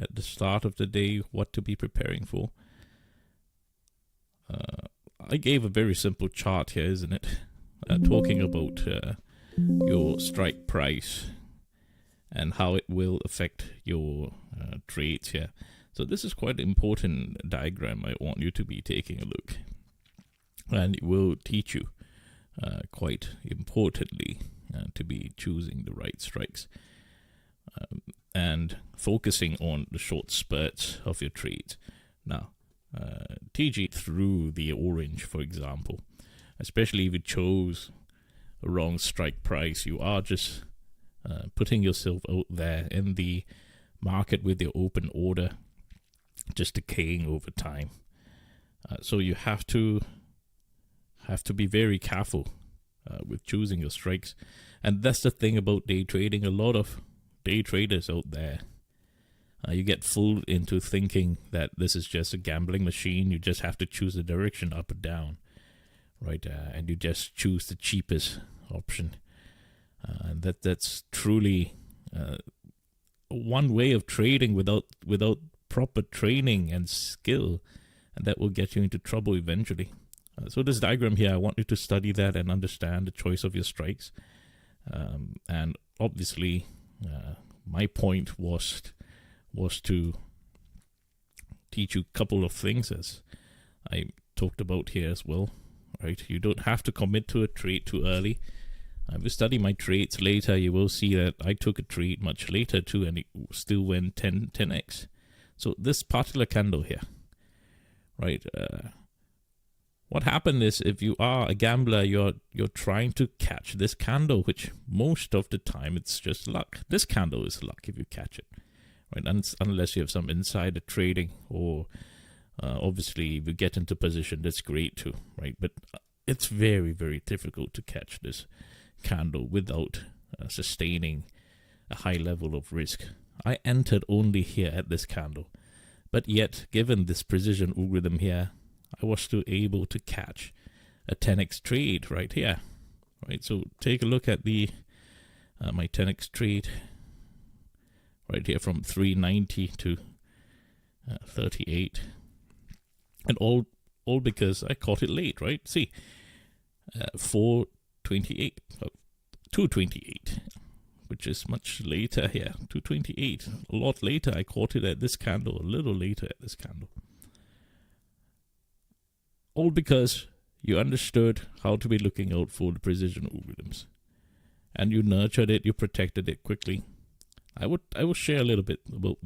at the start of the day what to be preparing for. I gave a very simple chart here, isn't it? Talking about your strike price and how it will affect your trades here. So this is quite an important diagram. I want you to be taking a look, and it will teach you quite importantly to be choosing the right strikes and focusing on the short spurts of your trades. Now, TG through the orange, for example, especially if you chose a wrong strike price, you are just putting yourself out there in the market with your open order, just decaying over time. So you have to be very careful with choosing your strikes. And that's the thing about day trading. A lot of day traders out there, you get fooled into thinking that this is just a gambling machine. You just have to choose the direction up or down, right? And you just choose the cheapest option. And that's truly one way of trading without proper training and skill, and that will get you into trouble eventually. So this diagram here, I want you to study that and understand the choice of your strikes. And obviously, my point was to teach you a couple of things, as I talked about here as well, right? You don't have to commit to a trade too early. If you study my trades later, you will see that I took a trade much later too, and it still went 10x. So this particular candle here, right? What happened is, if you are a gambler, you're trying to catch this candle, which most of the time it's just luck. This candle is luck if you catch it, right? Unless you have some insider trading, or obviously if you get into position, that's great too, right? But it's very, very difficult to catch this candle without sustaining a high level of risk. I entered only here at this candle, but yet given this precision algorithm here, I was still able to catch a 10x trade right here, right? So take a look at the my 10x trade right here from 390 to 38, and all because I caught it late, right? See, 428, 228, which is much later here, 228, a lot later. I caught it at this candle, a little later at this candle. All because you understood how to be looking out for the precision algorithms, and you nurtured it, you protected it quickly. I will share a little bit about